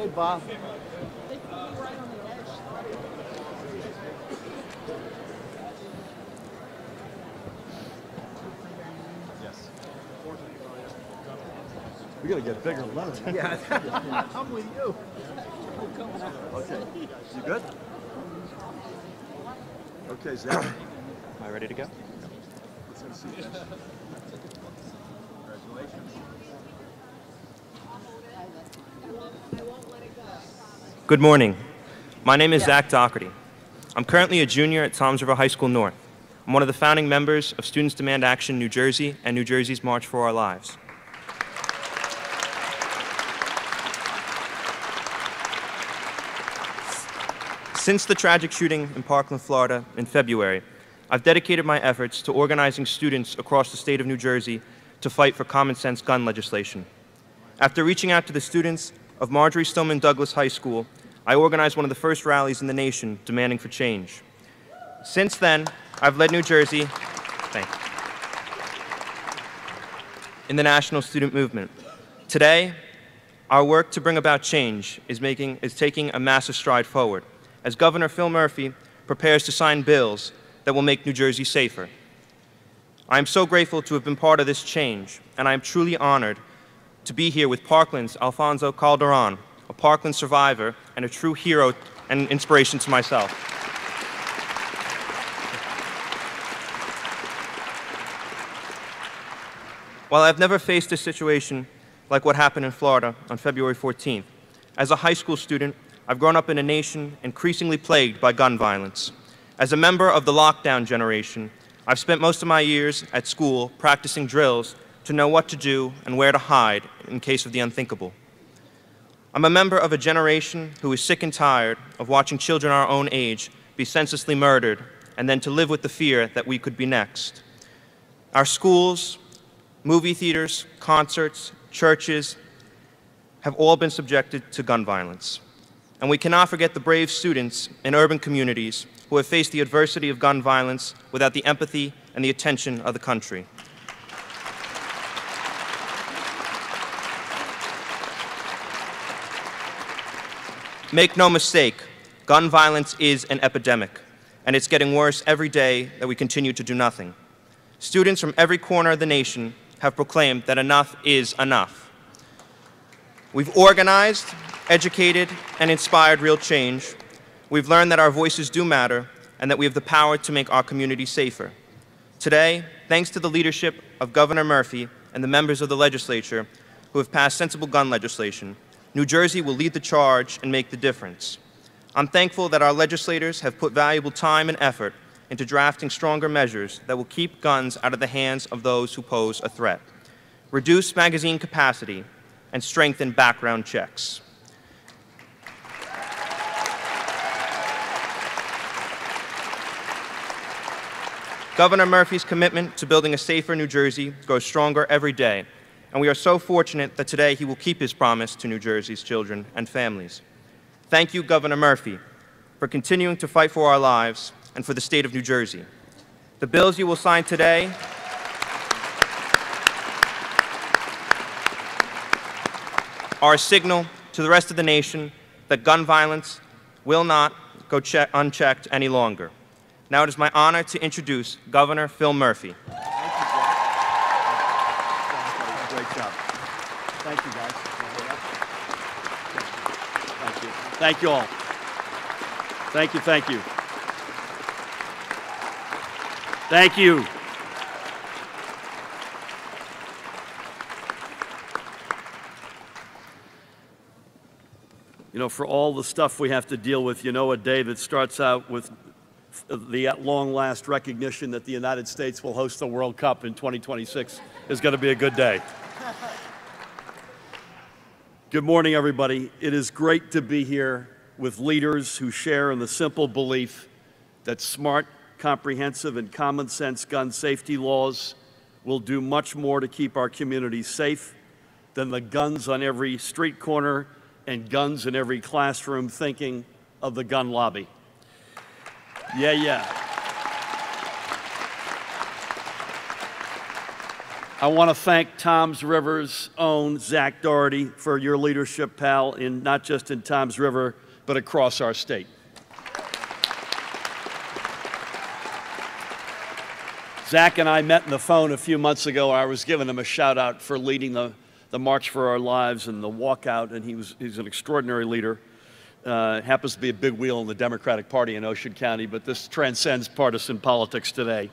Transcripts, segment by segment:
Hey, Bob. Yes. We gotta get bigger letters. Yeah. I'm with you. Okay. You good? Okay, Zach. Am I ready to go? Let's have a seat, guys. Congratulations. Good morning. My name is Zach Doherty. I'm currently a junior at Toms River High School North. I'm one of the founding members of Students Demand Action New Jersey and New Jersey's March for Our Lives. Since the tragic shooting in Parkland, Florida in February, I've dedicated my efforts to organizing students across the state of New Jersey to fight for common sense gun legislation. After reaching out to the students of Marjorie Stoneman Douglas High School, I organized one of the first rallies in the nation demanding for change. Since then, I've led New Jersey in the national student movement. Today, our work to bring about change is taking a massive stride forward, as Governor Phil Murphy prepares to sign bills that will make New Jersey safer. I am so grateful to have been part of this change, and I am truly honored to be here with Parkland's Alfonso Calderon, a Parkland survivor and a true hero and inspiration to myself. While I've never faced a situation like what happened in Florida on February 14th, as a high school student, I've grown up in a nation increasingly plagued by gun violence. As a member of the lockdown generation, I've spent most of my years at school practicing drills to know what to do and where to hide in case of the unthinkable. I'm a member of a generation who is sick and tired of watching children our own age be senselessly murdered and then to live with the fear that we could be next. Our schools, movie theaters, concerts, churches have all been subjected to gun violence. And we cannot forget the brave students in urban communities who have faced the adversity of gun violence without the empathy and the attention of the country. Make no mistake, gun violence is an epidemic, and it's getting worse every day that we continue to do nothing. Students from every corner of the nation have proclaimed that enough is enough. We've organized, educated, and inspired real change. We've learned that our voices do matter and that we have the power to make our community safer. Today, thanks to the leadership of Governor Murphy and the members of the legislature who have passed sensible gun legislation, New Jersey will lead the charge and make the difference. I'm thankful that our legislators have put valuable time and effort into drafting stronger measures that will keep guns out of the hands of those who pose a threat, reduce magazine capacity, and strengthen background checks. Governor Murphy's commitment to building a safer New Jersey grows stronger every day, and we are so fortunate that today he will keep his promise to New Jersey's children and families. Thank you, Governor Murphy, for continuing to fight for our lives and for the state of New Jersey. The bills you will sign today are a signal to the rest of the nation that gun violence will not go unchecked any longer. Now it is my honor to introduce Governor Phil Murphy. Thank you, Jack. Great job. Thank you, guys. Thank you. Thank you all. Thank you, thank you. Thank you. You know, for all the stuff we have to deal with, you know, a day that starts out with the at long last recognition that the United States will host the World Cup in 2026 is going to be a good day. Good morning, everybody. It is great to be here with leaders who share in the simple belief that smart, comprehensive, and common sense gun safety laws will do much more to keep our communities safe than the guns on every street corner and guns in every classroom thinking of the gun lobby. Yeah. I want to thank Toms River's own Zach Doherty for your leadership, pal, in not just in Toms River, but across our state. Zach and I met on the phone a few months ago. I was giving him a shout out for leading the March for Our Lives and the walkout, and he's an extraordinary leader. Happens to be a big wheel in the Democratic Party in Ocean County, but this transcends partisan politics today.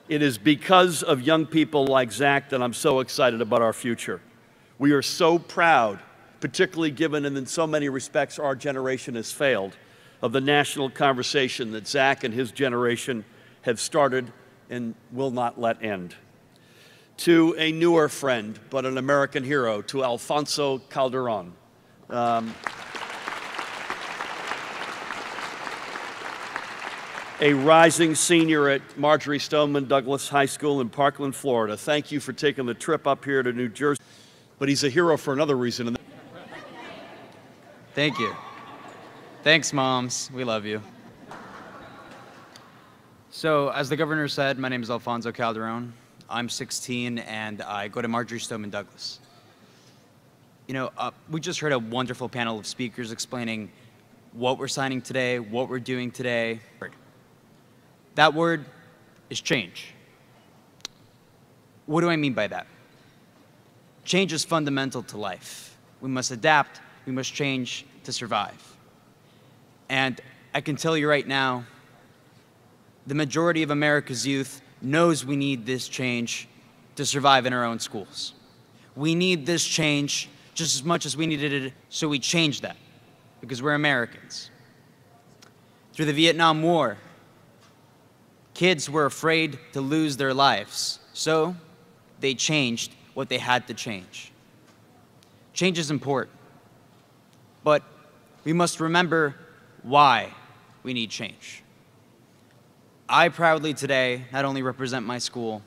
It is because of young people like Zach that I'm so excited about our future. We are so proud, particularly given and in so many respects our generation has failed, of the national conversation that Zach and his generation have started and will not let end. To a newer friend, but an American hero, to Alfonso Calderon. A rising senior at Marjorie Stoneman Douglas High School in Parkland, Florida. Thank you for taking the trip up here to New Jersey. But he's a hero for another reason. Thank you. Thanks, moms. We love you. So, as the governor said, my name is Alfonso Calderon. I'm 16, and I go to Marjorie Stoneman Douglas. You know, we just heard a wonderful panel of speakers explaining what we're signing today, what we're doing today. That word is change. What do I mean by that? Change is fundamental to life. We must adapt, we must change to survive. And I can tell you right now, the majority of America's youth knows we need this change to survive in our own schools. We need this change just as much as we needed it, so we changed that, because we're Americans. Through the Vietnam War, kids were afraid to lose their lives, so they changed what they had to change. Change is important, but we must remember why we need change. I proudly today not only represent my school,